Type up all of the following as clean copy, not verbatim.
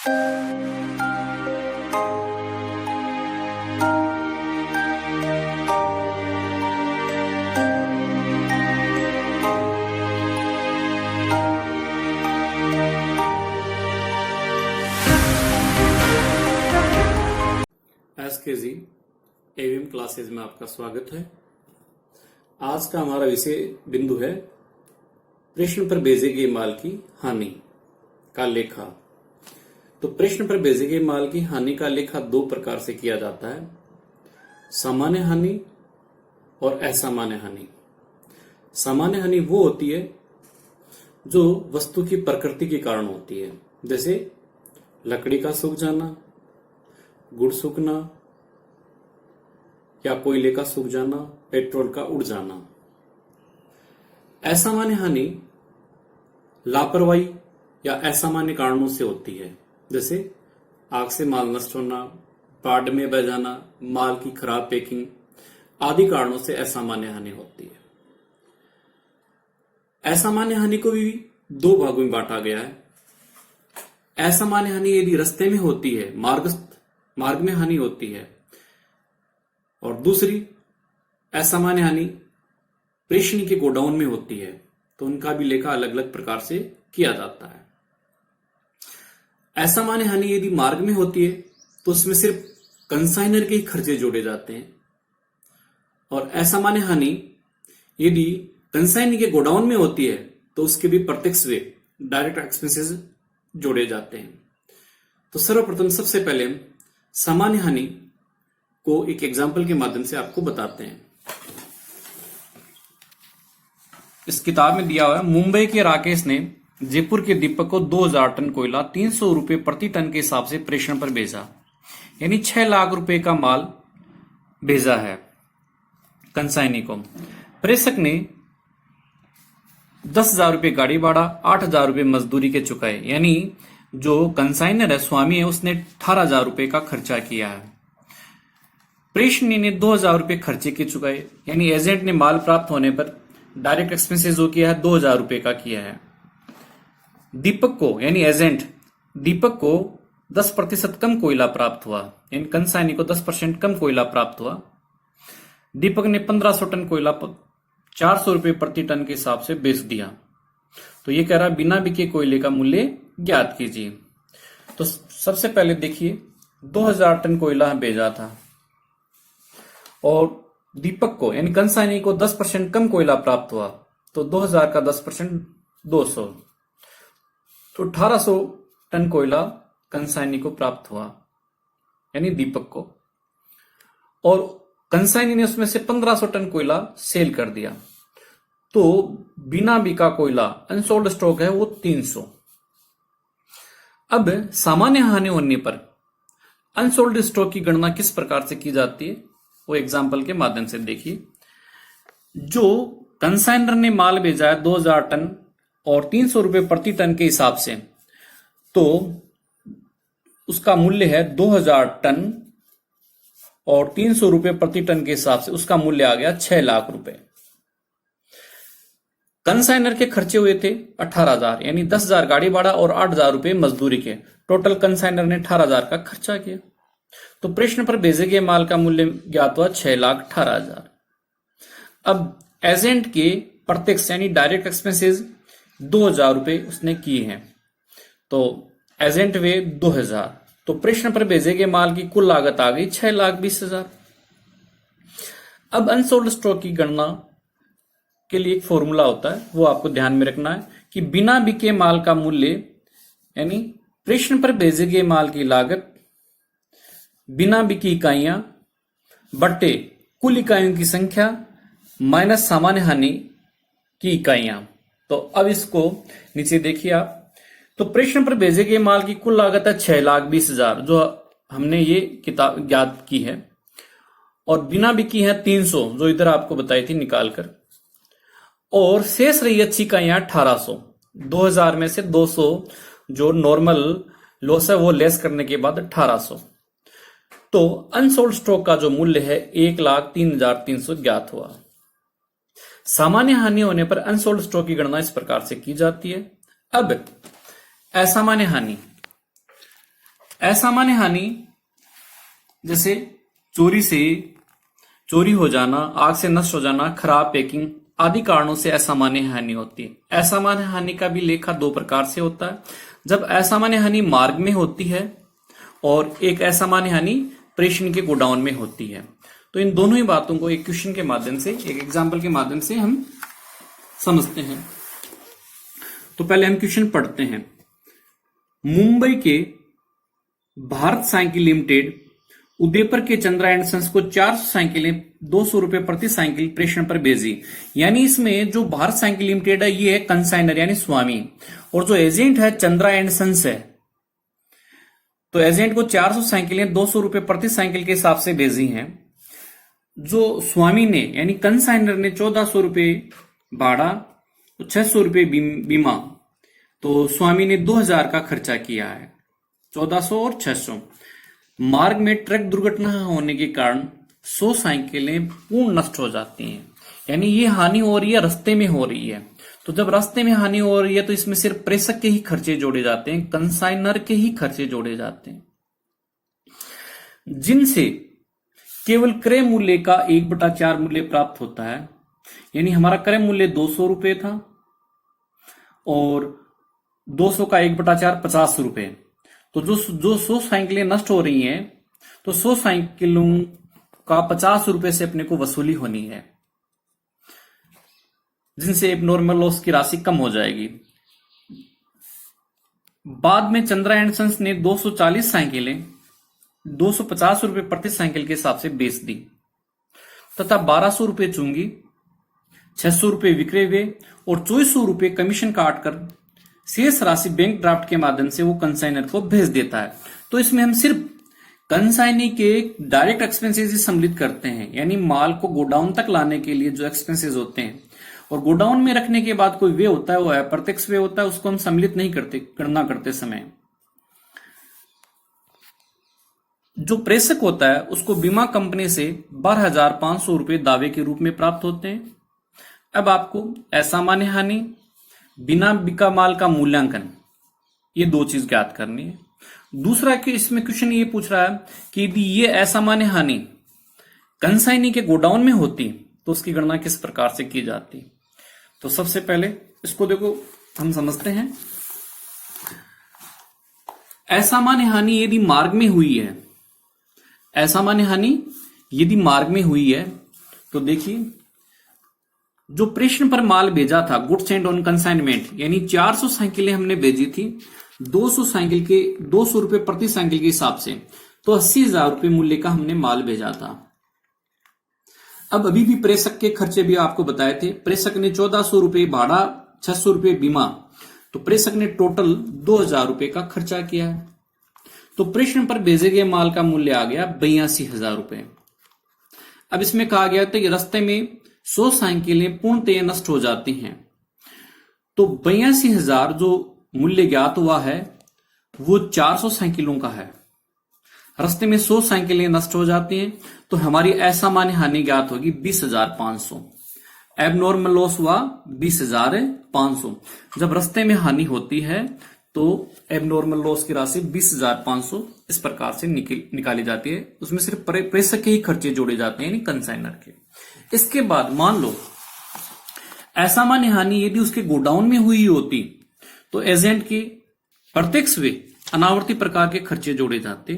SKG AVM classes में आपका स्वागत है। आज का हमारा विषय बिंदु है प्रश्न पर भेजे गए माल की हानि का लेखा। तो प्रश्न पर भेजे गए माल की हानि का लेखा दो प्रकार से किया जाता है, सामान्य हानि और असामान्य हानि। सामान्य हानि वो होती है जो वस्तु की प्रकृति के कारण होती है, जैसे लकड़ी का सूख जाना, गुड़ सूखना या कोयले का सूख जाना, पेट्रोल का उड़ जाना। असामान्य हानि लापरवाही या असामान्य कारणों से होती है, जैसे आग से माल नष्ट होना, बाढ़ में बह जाना, माल की खराब पैकिंग आदि कारणों से असामान्य हानि होती है। असामान्य हानि को भी दो भागों में बांटा गया है। असामान्य हानि यदि रास्ते में होती है, मार्ग में हानि होती है, और दूसरी असामान्य हानि प्रेषणी के गोडाउन में होती है, तो उनका भी लेखा अलग अलग प्रकार से किया जाता है। असामान्य हानि यदि मार्ग में होती है तो उसमें सिर्फ कंसाइनर के ही खर्चे जोड़े जाते हैं, और असामान्य हानि यदि कंसाइनर के गोडाउन में होती है तो उसके भी प्रत्यक्ष वे डायरेक्ट एक्सपेंसेस जोड़े जाते हैं। तो सर्वप्रथम सबसे पहले हम सामान्य हानि को एक एग्जाम्पल के माध्यम से आपको बताते हैं। इस किताब में दिया हुआ है, मुंबई के राकेश ने जयपुर के दीपक को 2000 टन कोयला 300 रुपए प्रति टन के हिसाब से प्रेषण पर भेजा, यानी 6 लाख रुपए का माल भेजा है कंसाइनी को। प्रेषक ने 10,000 रुपए गाड़ी भाड़ा, 8,000 रुपए मजदूरी के चुकाए, यानी जो कंसाइनर है, स्वामी है, उसने 18,000 रुपए का खर्चा किया है। प्रेषणी ने 2,000 रुपए खर्चे के चुकाए, यानी एजेंट ने माल प्राप्त होने पर डायरेक्ट एक्सपेंसेस जो किया है 2,000 रुपए का किया है। दीपक को, यानी एजेंट दीपक को 10% कम कोयला प्राप्त हुआ, यानी कंसाइनी को 10% कम कोयला प्राप्त हुआ। दीपक ने 1500 टन कोयला 400 रुपए प्रति टन के हिसाब से बेच दिया। तो ये कह रहा बिना बिके कोयले का मूल्य ज्ञात कीजिए। तो सबसे पहले देखिए 2000 टन कोयला भेजा था और दीपक को, यानी कंसाइनी को 10% कम कोयला प्राप्त हुआ, तो 2000 का 10% 200, तो 1800 टन कोयला कंसाइनी को प्राप्त हुआ, यानी दीपक को, और कंसाइनी ने उसमें से 1500 टन कोयला सेल कर दिया। तो बिना बिका कोयला अनसोल्ड स्टॉक है वो 300। अब सामान्य हानि होने पर अनसोल्ड स्टॉक की गणना किस प्रकार से की जाती है, वो एग्जाम्पल के माध्यम से देखिए। जो कंसाइनर ने माल भेजा है 2000 टन और 300 रुपए प्रति टन के हिसाब से, तो उसका मूल्य है 2000 टन और 300 रुपए प्रति टन के हिसाब से उसका मूल्य आ गया 6 लाख रुपए। कंसाइनर के खर्चे हुए थे 18,000, यानी 10,000 गाड़ी भाड़ा और 8,000 रुपए मजदूरी के, टोटल कंसाइनर ने 18,000 का खर्चा किया। तो प्रश्न पर भेजे गए माल का मूल्य ज्ञात हुआ 6,18,000। अब एजेंट के प्रत्यक्ष यानी डायरेक्ट एक्सपेंसेस 2,000 रुपए उसने किए हैं, तो एजेंट वे 2,000, तो प्रश्न पर भेजे गए माल की कुल लागत आ गई 6,20,000। अब अनसोल्ड स्टॉक की गणना के लिए एक फॉर्मूला होता है, वो आपको ध्यान में रखना है कि बिना बिके माल का मूल्य, यानी प्रेषण पर भेजे गए माल की लागत बिना बिकी इकाइयां बट्टे कुल इकाइयों की संख्या माइनस सामान्य हानि की इकाइयां। तो अब इसको नीचे देखिए आप, तो प्रेषण पर भेजे गए माल की कुल लागत है 6,20,000 जो हमने ये किताब ज्ञात की है, और बिना बिकी है 300 जो इधर आपको बताई थी निकालकर, और शेष रही अच्छी इकाइयां 1800। 2000 में से 200 जो नॉर्मल लॉस है वो लेस करने के बाद 1800, तो अनसोल्ड स्टॉक का जो मूल्य है 1,03,300 ज्ञात हुआ। सामान्य हानि होने पर अनसोल्ड स्टॉक की गणना इस प्रकार से की जाती है। अब असामान्य हानि, असामान्य हानि जैसे चोरी हो जाना, आग से नष्ट हो जाना, खराब पैकिंग आदि कारणों से असामान्य हानि होती है। असामान्य हानि का भी लेखा दो प्रकार से होता है। जब असामान्य हानि मार्ग में होती है और एक असामान्य हानि प्रेषण के गोडाउन में होती है। तो इन दोनों ही बातों को एक क्वेश्चन के माध्यम से, एक एग्जाम्पल के माध्यम से हम समझते हैं। तो पहले हम क्वेश्चन पढ़ते हैं। मुंबई के भारत साइकिल लिमिटेड उदयपुर के चंद्रा एंड सन्स को 400 साइकिलें 200 रुपए प्रति साइकिल प्रेषण पर भेजी। यानी इसमें जो भारत साइकिल लिमिटेड है ये है कंसाइनर यानी स्वामी, और जो एजेंट है चंद्रा एंड सन्स है। तो एजेंट को 400 साइकिलें 200 रुपए प्रति साइकिल के हिसाब से भेजी हैं। जो स्वामी ने यानी कंसाइनर ने 1400 रुपए भाड़ा, 600 रुपए बीमा, तो स्वामी ने 2000 का खर्चा किया है, 1400 और 600। मार्ग में ट्रक दुर्घटना होने के कारण 100 साइकिलें पूर्ण नष्ट हो जाती हैं। यानी ये हानि हो रही है, रास्ते में हो रही है। तो जब रास्ते में हानि हो रही है तो इसमें सिर्फ प्रेषक के ही खर्चे जोड़े जाते हैं, कंसाइनर के ही खर्चे जोड़े जाते हैं, जिनसे केवल क्रय मूल्य का 1/4 मूल्य प्राप्त होता है। यानी हमारा क्रय मूल्य 200 रुपए था और 200 का 1/4 50 रुपए। तो जो 100 साइकिलें नष्ट हो रही हैं तो 100 साइकिलों का 50 रुपए से अपने को वसूली होनी है, जिनसे एबनॉर्मल लॉस की राशि कम हो जाएगी। बाद में चंद्रा एंड सन्स ने 240 साइकिलें 250 रुपए प्रति साइकिल के हिसाब से बेच दी तथा 1200 रुपए चूंगी, 600 रुपए विक्रय व्यय और 2400 रुपए कमीशन काटकर शेष राशि बैंक ड्राफ्ट के माध्यम से वो कंसाइनर को भेज देता है। तो इसमें हम सिर्फ कंसाइनी के डायरेक्ट एक्सपेंसेस ही सम्मिलित करते हैं, यानी माल को गोडाउन तक लाने के लिए जो एक्सपेंसेस होते हैं और गोडाउन में रखने के बाद कोई व्यय होता है, वो अप्रत्यक्ष व्यय होता है, उसको हम सम्मिलित नहीं करते गणना करते समय। जो प्रेषक होता है उसको बीमा कंपनी से 12,500 रुपए दावे के रूप में प्राप्त होते हैं। अब आपको असामान्य हानि, बिना बिका माल का मूल्यांकन, ये दो चीज ज्ञात करनी है। दूसरा कि इसमें क्वेश्चन ये पूछ रहा है कि यदि ये असामान्य हानि कंसाइनी के गोडाउन में होती तो उसकी गणना किस प्रकार से की जाती। तो सबसे पहले इसको देखो हम समझते हैं। असामान्य हानि यदि मार्ग में हुई है, असामान्य हानि यदि मार्ग में हुई है तो देखिए जो प्रेषण पर माल भेजा था, गुड्स एंड ऑन कंसाइनमेंट, यानी 400 साइकिलें हमने भेजी थी 200 साइकिल के 200 रुपए प्रति साइकिल के हिसाब से, तो 80,000 रुपए मूल्य का हमने माल भेजा था। अब अभी भी प्रेषक के खर्चे भी आपको बताए थे। प्रेषक ने 1400 रुपए भाड़ा, 600 रुपए बीमा, तो प्रेषक ने टोटल 2000 रुपए का खर्चा किया है। तो प्रेषण पर भेजे गए माल का मूल्य आ गया 82,000 रुपए। अब इसमें कहा गया था कि रास्ते में 100 साइकिलें पूर्णतः नष्ट हो जाती हैं, तो 82,000 जो मूल्य ज्ञात हुआ है वो 400 साइकिलों का है। रास्ते में 100 साइकिलें नष्ट हो जाती हैं तो हमारी असामान्य हानि ज्ञात होगी 20,500। एबनॉर्मल लॉस हुआ 20,500। जब रास्ते में हानि होती है तो एबनॉर्मल लॉस की राशि 20,500 इस प्रकार से निकाली जाती है। उसमें सिर्फ प्रेषक के ही खर्चे जोड़े जाते हैं, यानी कंसाइनर के। इसके बाद मान लो असामान्य हानि यदि उसके गोडाउन में हुई होती तो एजेंट के प्रत्यक्ष वे अनावर्ती प्रकार के खर्चे जोड़े जाते।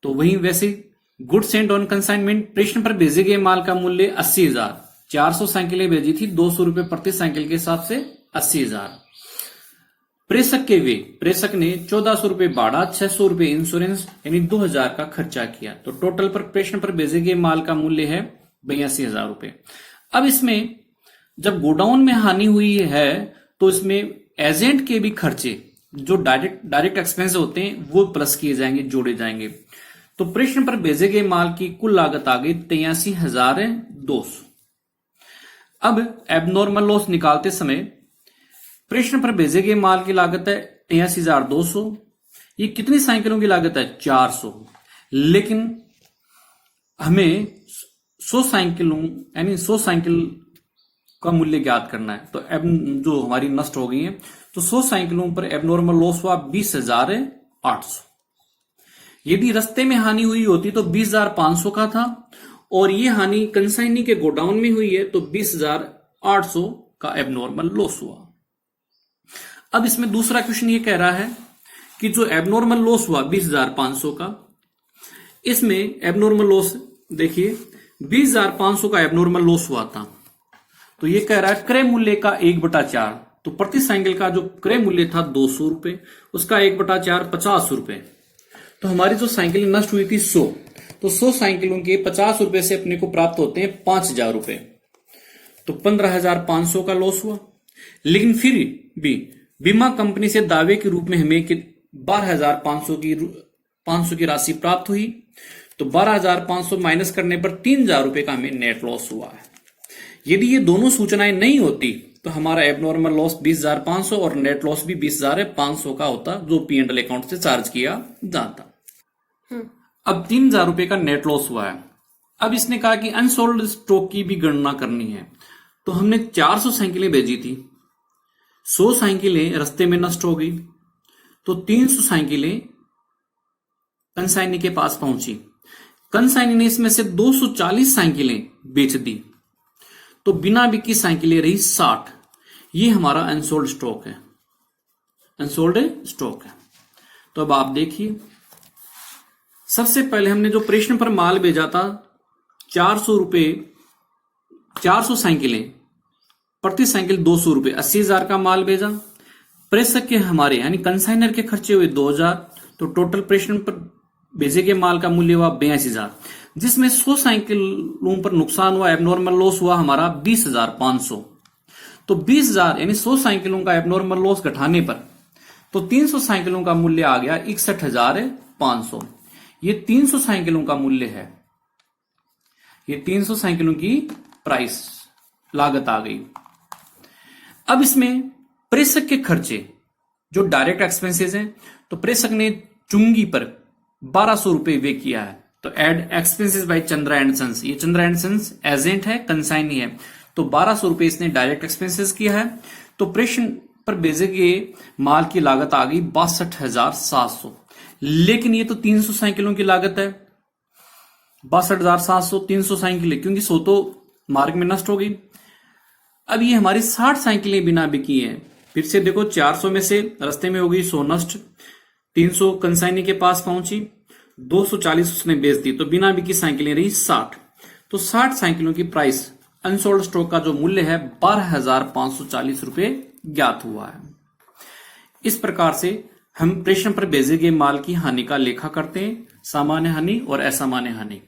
तो वहीं वैसे गुड्स एंड ऑन कंसाइनमेंट, प्रेषण पर भेजे गए माल का मूल्य 80,000, 400 साइकिलें भेजी थी 200 रुपए प्रति साइकिल के हिसाब से 80,000। प्रेषक के वे, प्रेषक ने 1400 रुपए भाड़ा, 600 रुपए इंश्योरेंस, यानी 2000 का खर्चा किया। तो टोटल पर प्रेषण पर भेजे गए माल का मूल्य है 82,000 रुपए। अब इसमें जब गोडाउन में हानि हुई है तो इसमें एजेंट के भी खर्चे जो डायरेक्ट एक्सपेंस होते हैं वो प्लस किए जाएंगे, जोड़े जाएंगे। तो प्रेषण पर भेजे गए माल की कुल लागत आ गई 83,200। अब एबनॉर्मल लॉस निकालते समय प्रेषण पर भेजे गए माल की लागत है 83,200। ये कितनी साइकिलों की लागत है? 400। लेकिन हमें 100 साइकिलों यानी 100 साइकिल का मूल्य ज्ञात करना है। तो जो हमारी नष्ट हो गई है तो 100 साइकिलों पर एबनॉर्मल लॉस हुआ 20,800। यदि रास्ते में हानि हुई होती तो 20,500 का था, और ये हानि कंसाइनी के गोडाउन में हुई है तो 20,800 का एबनॉर्मल लॉस हुआ। अब इसमें दूसरा क्वेश्चन ये कह रहा है कि जो एबनॉर्मल लॉस हुआ 20,500 का, इसमें एबनॉर्मल लॉस देखिए 20,500 का एबनॉर्मल लॉस हुआ था, तो ये कह रहा है क्रय मूल्य का 1/4, तो प्रति साइकिल का जो क्रय मूल्य था 200 रुपए, उसका 1/4 50 रुपए। तो हमारी जो साइकिल नष्ट हुई थी 100, तो 100 साइकिलों के 50 रुपए से अपने को प्राप्त होते हैं 5,000 रुपए, तो 15,500 का लॉस हुआ। लेकिन फिर भी बीमा कंपनी से दावे के रूप में हमें 12,500 की राशि प्राप्त हुई, तो 12,500 माइनस करने पर 3,000 रुपए का हमें नेट लॉस हुआ है। यदि ये दोनों सूचनाएं नहीं होती तो हमारा एबनॉर्मल लॉस 20,500 और नेट लॉस भी 20,500 का होता, जो P&L अकाउंट से चार्ज किया जाता। अब 3,000 रुपए का नेट लॉस हुआ है। अब इसने कहा कि अनसोल्ड स्टॉक की भी गणना करनी है, तो हमने 400 साइकिलें भेजी थी, 100 साइकिलें रास्ते में नष्ट हो गई, तो 300 साइकिलें कंसाइनी के पास पहुंची। कंसाइनी ने इसमें से 240 साइकिलें बेच दी, तो बिना बिकी साइकिलें रही 60। ये हमारा अनसोल्ड स्टॉक है, अनसोल्ड स्टॉक है। तो अब आप देखिए, सबसे पहले हमने जो प्रेषण पर माल भेजा था 400 रुपए, 400 साइकिलें, प्रति साइकिल 200 रुपए, 80,000 का माल भेजा। प्रेषक के हमारे यानी कंसाइनर के खर्चे हुए 2,000, तो टोटल प्रेषण पर भेजे गए माल का मूल्य हुआ 82,000, जिसमें 100 साइकिलों पर नुकसान हुआ, एबनॉर्मल लॉस हुआ हमारा 20,500। तो 20,000 यानी 100 साइकिलों का एबनॉर्मल लॉस घटाने पर तो 300 साइकिलों का मूल्य आ गया 61,500। ये 300 साइकिलों का मूल्य है, ये 300 साइकिलों की प्राइस लागत आ गई। अब इसमें प्रेषक के खर्चे जो डायरेक्ट एक्सपेंसेस हैं, तो प्रेषक ने चुंगी पर 1,200 रुपए वे किया है, तो add expenses by Chandra and sons. ये चंद्रा एंड सन्स एजेंट है, कंसाइनी है, तो 1,200 रुपए इसने डायरेक्ट एक्सपेंसेस किया है। तो प्रेषण पर भेजे गए माल की लागत आ गई 62,700। लेकिन ये तो 300 साइकिलों की लागत है, 62,700, 300 साइकिलें, क्योंकि 100 तो मार्ग में नष्ट हो गई। अब ये हमारी 60 साइकिलें बिना बिकी हैं। फिर से देखो, 400 में से रास्ते में हो गई 100 नष्ट, 300 कंसाइनी के पास पहुंची, 240 उसने बेच दी, तो बिना बिकी साइकिलें रही 60। तो 60 साइकिलों की प्राइस अनसोल्ड स्टॉक का जो मूल्य है 12,540 रुपए ज्ञात हुआ है। इस प्रकार से हम प्रेषण पर भेजे गए माल की हानि का लेखा करते हैं, सामान्य हानि और असामान्य हानि।